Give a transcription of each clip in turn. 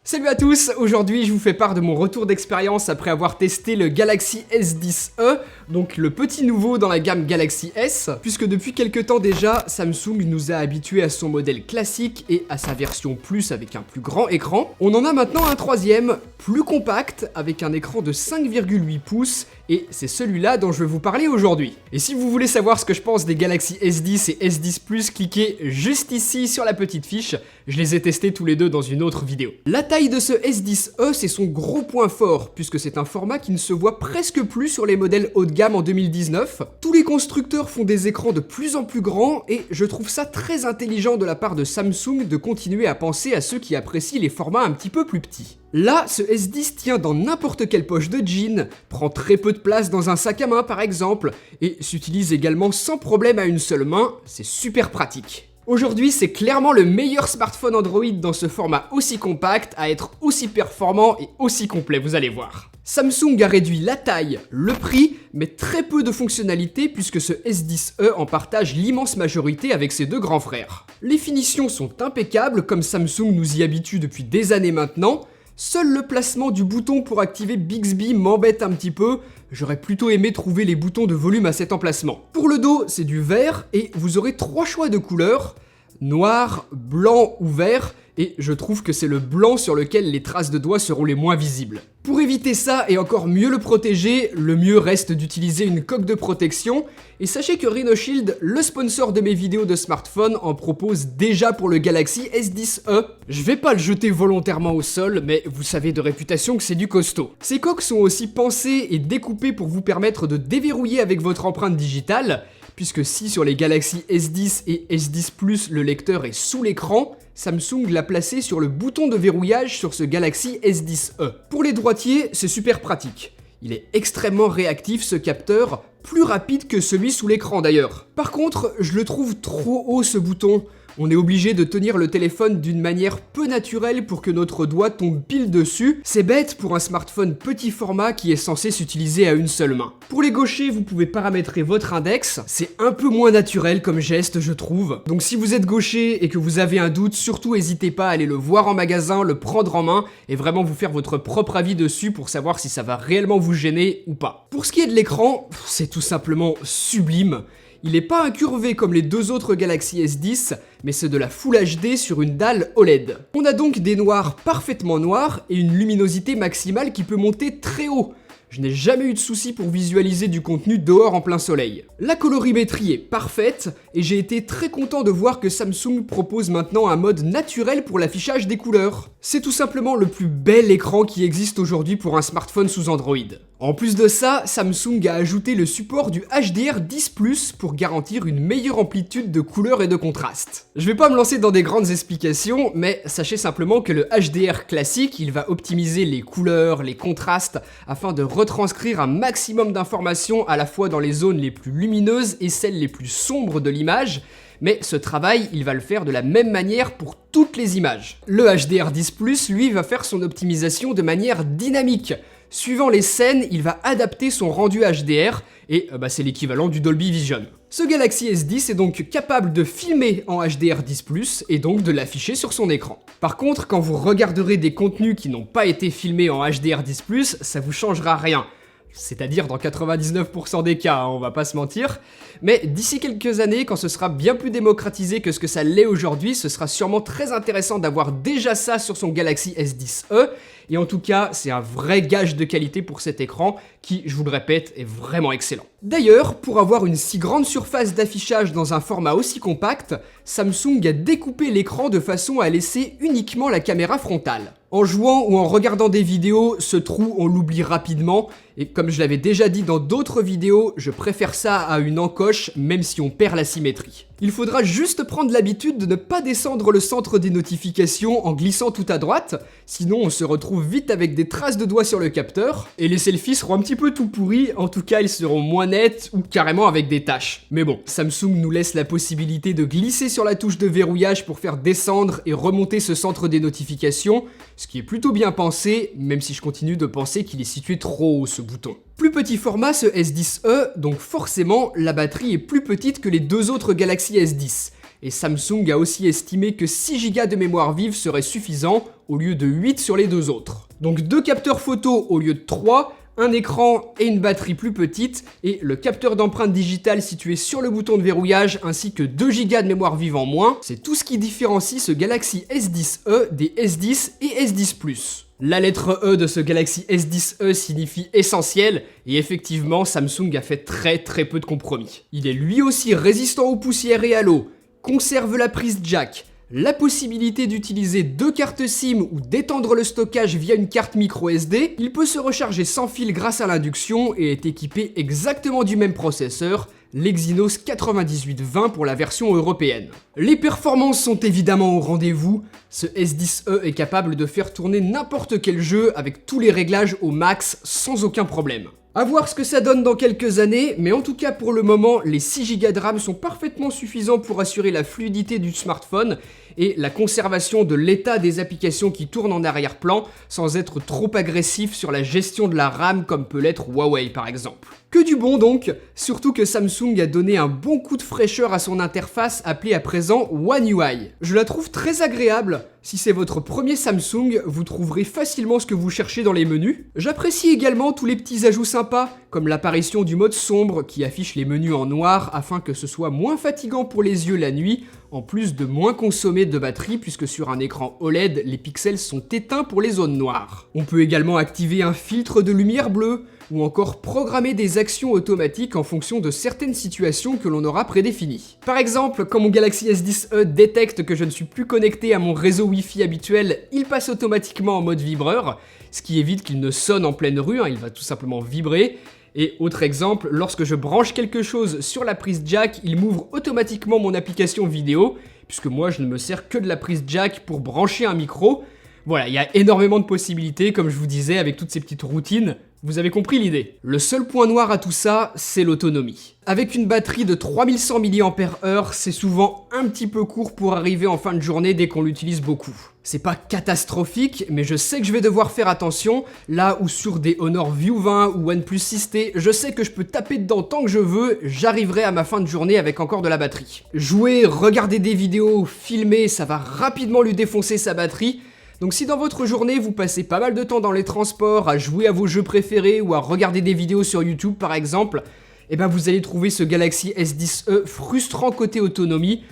Salut à tous, aujourd'hui je vous fais part de mon retour d'expérience après avoir testé le Galaxy S10e, donc le petit nouveau dans la gamme Galaxy S, puisque depuis quelques temps déjà, Samsung nous a habitués à son modèle classique et à sa version Plus avec un plus grand écran. On en a maintenant un troisième, plus compact, avec un écran de 5,8 pouces, et c'est celui-là dont je vais vous parler aujourd'hui. Et si vous voulez savoir ce que je pense des Galaxy S10 et S10 Plus, cliquez juste ici sur la petite fiche, je les ai testés tous les deux dans une autre vidéo. La taille de ce S10e, c'est son gros point fort, puisque c'est un format qui ne se voit presque plus sur les modèles haut de gamme en 2019. Tous les constructeurs font des écrans de plus en plus grands, et je trouve ça très intelligent de la part de Samsung de continuer à penser à ceux qui apprécient les formats un petit peu plus petits. Là, ce S10 tient dans n'importe quelle poche de jean, prend très peu de place dans un sac à main par exemple, et s'utilise également sans problème à une seule main, c'est super pratique. Aujourd'hui, c'est clairement le meilleur smartphone Android dans ce format aussi compact, à être aussi performant et aussi complet, vous allez voir. Samsung a réduit la taille, le prix, mais très peu de fonctionnalités puisque ce S10e en partage l'immense majorité avec ses deux grands frères. Les finitions sont impeccables comme Samsung nous y habitue depuis des années maintenant. Seul le placement du bouton pour activer Bixby m'embête un petit peu, j'aurais plutôt aimé trouver les boutons de volume à cet emplacement. Pour le dos, c'est du vert et vous aurez 3 choix de couleurs, noir, blanc ou vert, et je trouve que c'est le blanc sur lequel les traces de doigts seront les moins visibles. Pour éviter ça et encore mieux le protéger, le mieux reste d'utiliser une coque de protection, et sachez que Rhinoshield, le sponsor de mes vidéos de smartphone, en propose déjà pour le Galaxy S10e. Je vais pas le jeter volontairement au sol, mais vous savez de réputation que c'est du costaud. Ces coques sont aussi pensées et découpées pour vous permettre de déverrouiller avec votre empreinte digitale, puisque si sur les Galaxy S10 et S10 Plus le lecteur est sous l'écran, Samsung l'a placé sur le bouton de verrouillage sur ce Galaxy S10e. Pour les droitiers, c'est super pratique. Il est extrêmement réactif ce capteur, plus rapide que celui sous l'écran d'ailleurs. Par contre, je le trouve trop haut ce bouton. On est obligé de tenir le téléphone d'une manière peu naturelle pour que notre doigt tombe pile dessus. C'est bête pour un smartphone petit format qui est censé s'utiliser à une seule main. Pour les gauchers, vous pouvez paramétrer votre index. C'est un peu moins naturel comme geste, je trouve. Donc si vous êtes gaucher et que vous avez un doute, surtout n'hésitez pas à aller le voir en magasin, le prendre en main et vraiment vous faire votre propre avis dessus pour savoir si ça va réellement vous gêner ou pas. Pour ce qui est de l'écran, c'est tout simplement sublime. Il n'est pas incurvé comme les deux autres Galaxy S10, mais c'est de la Full HD sur une dalle OLED. On a donc des noirs parfaitement noirs et une luminosité maximale qui peut monter très haut. Je n'ai jamais eu de souci pour visualiser du contenu dehors en plein soleil. La colorimétrie est parfaite et j'ai été très content de voir que Samsung propose maintenant un mode naturel pour l'affichage des couleurs. C'est tout simplement le plus bel écran qui existe aujourd'hui pour un smartphone sous Android. En plus de ça, Samsung a ajouté le support du HDR10+ pour garantir une meilleure amplitude de couleurs et de contraste. Je vais pas me lancer dans des grandes explications, mais sachez simplement que le HDR classique, il va optimiser les couleurs, les contrastes, afin de retranscrire un maximum d'informations à la fois dans les zones les plus lumineuses et celles les plus sombres de l'image, mais ce travail, il va le faire de la même manière pour toutes les images. Le HDR10+, lui, va faire son optimisation de manière dynamique. Suivant les scènes, il va adapter son rendu HDR, et c'est l'équivalent du Dolby Vision. Ce Galaxy S10 est donc capable de filmer en HDR10+, et donc de l'afficher sur son écran. Par contre, quand vous regarderez des contenus qui n'ont pas été filmés en HDR10+, ça vous changera rien. C'est-à-dire dans 99% des cas, hein, on va pas se mentir. Mais d'ici quelques années, quand ce sera bien plus démocratisé que ce que ça l'est aujourd'hui, ce sera sûrement très intéressant d'avoir déjà ça sur son Galaxy S10e. Et en tout cas, c'est un vrai gage de qualité pour cet écran qui, je vous le répète, est vraiment excellent. D'ailleurs, pour avoir une si grande surface d'affichage dans un format aussi compact, Samsung a découpé l'écran de façon à laisser uniquement la caméra frontale. En jouant ou en regardant des vidéos, ce trou on l'oublie rapidement, et comme je l'avais déjà dit dans d'autres vidéos, je préfère ça à une encoche même si on perd la symétrie. Il faudra juste prendre l'habitude de ne pas descendre le centre des notifications en glissant tout à droite, sinon on se retrouve vite avec des traces de doigts sur le capteur, et les selfies seront un petit peu tout pourris, en tout cas ils seront moins nets ou carrément avec des taches. Mais bon, Samsung nous laisse la possibilité de glisser sur la touche de verrouillage pour faire descendre et remonter ce centre des notifications, ce qui est plutôt bien pensé, même si je continue de penser qu'il est situé trop haut ce bouton. Plus petit format ce S10e, donc forcément la batterie est plus petite que les deux autres Galaxy S10. et Samsung a aussi estimé que 6 Go de mémoire vive serait suffisant au lieu de 8 sur les deux autres. Donc 2 capteurs photo au lieu de 3, un écran et une batterie plus petite, et le capteur d'empreinte digitale situé sur le bouton de verrouillage, ainsi que 2 Go de mémoire vive en moins, c'est tout ce qui différencie ce Galaxy S10e des S10 et S10 Plus. La lettre E de ce Galaxy S10e signifie essentiel, et effectivement Samsung a fait très peu de compromis. Il est lui aussi résistant aux poussières et à l'eau, conserve la prise jack, la possibilité d'utiliser 2 cartes SIM ou d'étendre le stockage via une carte micro SD, il peut se recharger sans fil grâce à l'induction et est équipé exactement du même processeur, l'Exynos 9820 pour la version européenne. Les performances sont évidemment au rendez-vous, ce S10e est capable de faire tourner n'importe quel jeu avec tous les réglages au max sans aucun problème. A voir ce que ça donne dans quelques années, mais en tout cas pour le moment, les 6 Go de RAM sont parfaitement suffisants pour assurer la fluidité du smartphone et la conservation de l'état des applications qui tournent en arrière-plan sans être trop agressif sur la gestion de la RAM comme peut l'être Huawei par exemple. Que du bon donc, surtout que Samsung a donné un bon coup de fraîcheur à son interface appelée à présent One UI. Je la trouve très agréable. Si c'est votre premier Samsung, vous trouverez facilement ce que vous cherchez dans les menus. J'apprécie également tous les petits ajouts sympas, comme l'apparition du mode sombre qui affiche les menus en noir afin que ce soit moins fatigant pour les yeux la nuit, en plus de moins consommer de batterie puisque sur un écran OLED, les pixels sont éteints pour les zones noires. On peut également activer un filtre de lumière bleue, ou encore programmer des actions automatiques en fonction de certaines situations que l'on aura prédéfinies. Par exemple, quand mon Galaxy S10e détecte que je ne suis plus connecté à mon réseau Wi-Fi habituel, il passe automatiquement en mode vibreur, ce qui évite qu'il ne sonne en pleine rue, il va tout simplement vibrer. Et autre exemple, lorsque je branche quelque chose sur la prise jack, il m'ouvre automatiquement mon application vidéo, puisque moi je ne me sers que de la prise jack pour brancher un micro. Voilà, il y a énormément de possibilités, comme je vous disais, avec toutes ces petites routines. Vous avez compris l'idée. Le seul point noir à tout ça, c'est l'autonomie. Avec une batterie de 3100 mAh, c'est souvent un petit peu court pour arriver en fin de journée dès qu'on l'utilise beaucoup. C'est pas catastrophique, mais je sais que je vais devoir faire attention, là où sur des Honor View 20 ou OnePlus 6T, je sais que je peux taper dedans tant que je veux, j'arriverai à ma fin de journée avec encore de la batterie. Jouer, regarder des vidéos, filmer, ça va rapidement lui défoncer sa batterie. Donc si dans votre journée vous passez pas mal de temps dans les transports à jouer à vos jeux préférés ou à regarder des vidéos sur YouTube par exemple, eh ben vous allez trouver ce Galaxy S10e frustrant côté autonomie.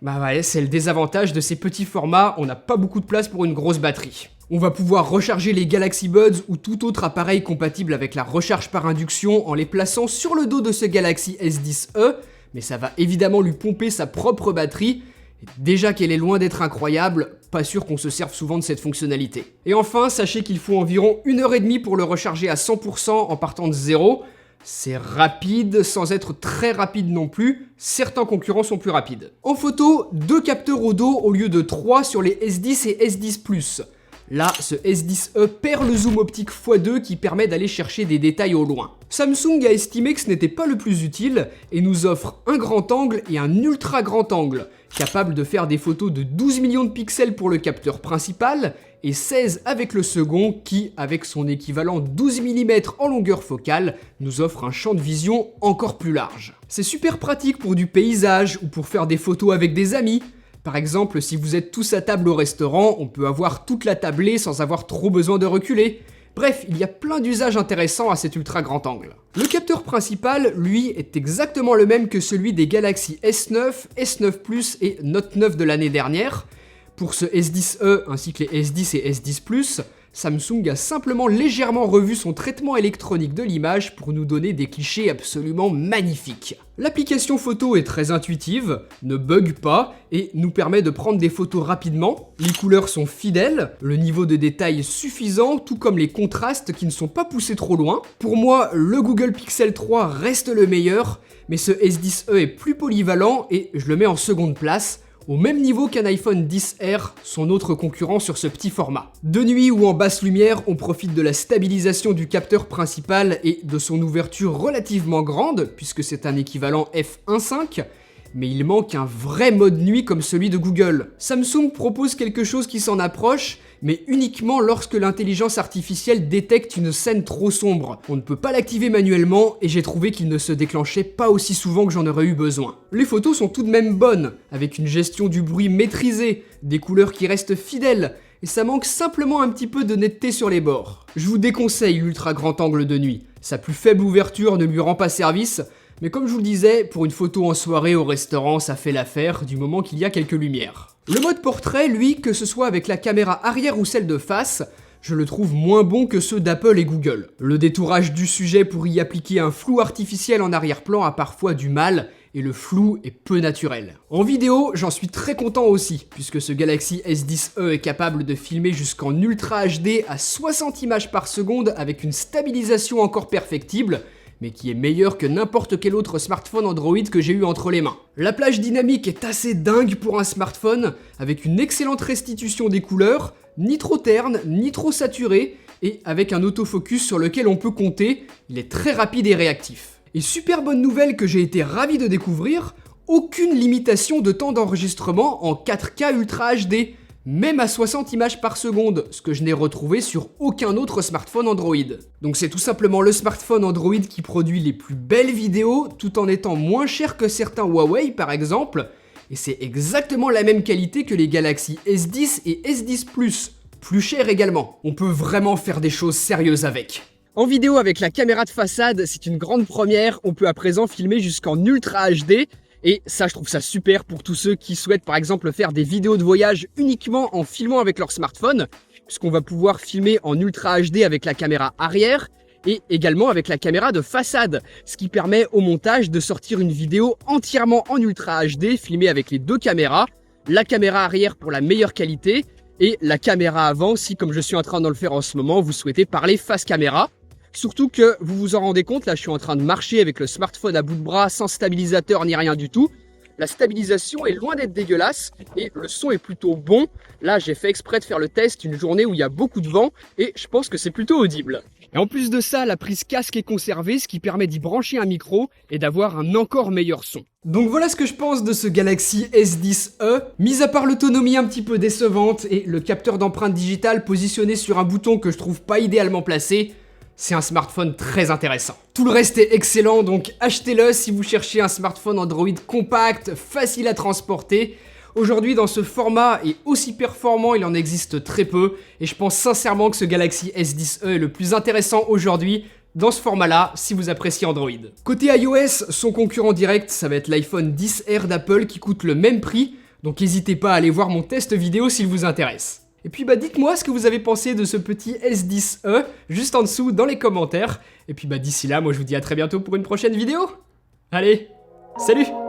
Bah ouais, c'est le désavantage de ces petits formats, on n'a pas beaucoup de place pour une grosse batterie. On va pouvoir recharger les Galaxy Buds ou tout autre appareil compatible avec la recharge par induction en les plaçant sur le dos de ce Galaxy S10e, mais ça va évidemment lui pomper sa propre batterie. Déjà qu'elle est loin d'être incroyable, pas sûr qu'on se serve souvent de cette fonctionnalité. Et enfin, sachez qu'il faut environ 1h30 pour le recharger à 100% en partant de zéro. C'est rapide sans être très rapide non plus, certains concurrents sont plus rapides. En photo, 2 capteurs au dos au lieu de 3 sur les S10 et S10 Plus. Là, ce S10e perd le zoom optique x2 qui permet d'aller chercher des détails au loin. Samsung a estimé que ce n'était pas le plus utile et nous offre un grand angle et un ultra grand angle, capable de faire des photos de 12 millions de pixels pour le capteur principal et 16 avec le second qui, avec son équivalent 12 mm en longueur focale, nous offre un champ de vision encore plus large. C'est super pratique pour du paysage ou pour faire des photos avec des amis. Par exemple, si vous êtes tous à table au restaurant, on peut avoir toute la tablée sans avoir trop besoin de reculer. Bref, il y a plein d'usages intéressants à cet ultra grand angle. Le capteur principal, lui, est exactement le même que celui des Galaxy S9, S9 Plus et Note 9 de l'année dernière. Pour ce S10e ainsi que les S10 et S10 Plus, Samsung a simplement légèrement revu son traitement électronique de l'image pour nous donner des clichés absolument magnifiques. L'application photo est très intuitive, ne bug pas et nous permet de prendre des photos rapidement. Les couleurs sont fidèles, le niveau de détail est suffisant, tout comme les contrastes qui ne sont pas poussés trop loin. Pour moi, le Google Pixel 3 reste le meilleur, mais ce S10e est plus polyvalent et je le mets en seconde place, au même niveau qu'un iPhone XR, son autre concurrent sur ce petit format. De nuit ou en basse lumière, on profite de la stabilisation du capteur principal et de son ouverture relativement grande, puisque c'est un équivalent f1.5, mais il manque un vrai mode nuit comme celui de Google. Samsung propose quelque chose qui s'en approche, mais uniquement lorsque l'intelligence artificielle détecte une scène trop sombre. On ne peut pas l'activer manuellement et j'ai trouvé qu'il ne se déclenchait pas aussi souvent que j'en aurais eu besoin. Les photos sont tout de même bonnes, avec une gestion du bruit maîtrisée, des couleurs qui restent fidèles, et ça manque simplement un petit peu de netteté sur les bords. Je vous déconseille l'ultra grand angle de nuit. Sa plus faible ouverture ne lui rend pas service, mais comme je vous le disais, pour une photo en soirée au restaurant, ça fait l'affaire du moment qu'il y a quelques lumières. Le mode portrait, lui, que ce soit avec la caméra arrière ou celle de face, je le trouve moins bon que ceux d'Apple et Google. Le détourage du sujet pour y appliquer un flou artificiel en arrière-plan a parfois du mal, et le flou est peu naturel. En vidéo, j'en suis très content aussi, puisque ce Galaxy S10e est capable de filmer jusqu'en Ultra HD à 60 images par seconde avec une stabilisation encore perfectible, mais qui est meilleur que n'importe quel autre smartphone Android que j'ai eu entre les mains. La plage dynamique est assez dingue pour un smartphone, avec une excellente restitution des couleurs, ni trop terne, ni trop saturé, et avec un autofocus sur lequel on peut compter, il est très rapide et réactif. Et super bonne nouvelle que j'ai été ravi de découvrir, aucune limitation de temps d'enregistrement en 4K Ultra HD, même à 60 images par seconde, ce que je n'ai retrouvé sur aucun autre smartphone Android. Donc c'est tout simplement le smartphone Android qui produit les plus belles vidéos, tout en étant moins cher que certains Huawei par exemple, et c'est exactement la même qualité que les Galaxy S10 et S10 Plus, plus cher également. On peut vraiment faire des choses sérieuses avec. En vidéo avec la caméra de façade, c'est une grande première, on peut à présent filmer jusqu'en Ultra HD, et ça je trouve ça super pour tous ceux qui souhaitent par exemple faire des vidéos de voyage uniquement en filmant avec leur smartphone, puisqu'on va pouvoir filmer en Ultra HD avec la caméra arrière, et également avec la caméra de façade, ce qui permet au montage de sortir une vidéo entièrement en Ultra HD, filmée avec les deux caméras, la caméra arrière pour la meilleure qualité, et la caméra avant si, comme je suis en train de le faire en ce moment, vous souhaitez parler face caméra. Surtout que vous vous en rendez compte, là je suis en train de marcher avec le smartphone à bout de bras sans stabilisateur ni rien du tout. La stabilisation est loin d'être dégueulasse et le son est plutôt bon. Là j'ai fait exprès de faire le test une journée où il y a beaucoup de vent et je pense que c'est plutôt audible. Et en plus de ça, la prise casque est conservée, ce qui permet d'y brancher un micro et d'avoir un encore meilleur son. Donc voilà ce que je pense de ce Galaxy S10e, mis à part l'autonomie un petit peu décevante et le capteur d'empreinte digitale positionné sur un bouton que je trouve pas idéalement placé. C'est un smartphone très intéressant. Tout le reste est excellent, donc achetez-le si vous cherchez un smartphone Android compact, facile à transporter. Aujourd'hui, dans ce format et aussi performant, il en existe très peu, et je pense sincèrement que ce Galaxy S10e est le plus intéressant aujourd'hui dans ce format-là, si vous appréciez Android. Côté iOS, son concurrent direct, ça va être l'iPhone XR d'Apple qui coûte le même prix, donc n'hésitez pas à aller voir mon test vidéo s'il vous intéresse. Et puis dites-moi ce que vous avez pensé de ce petit S10e juste en dessous dans les commentaires. Et puis d'ici là, moi je vous dis à très bientôt pour une prochaine vidéo. Allez, salut!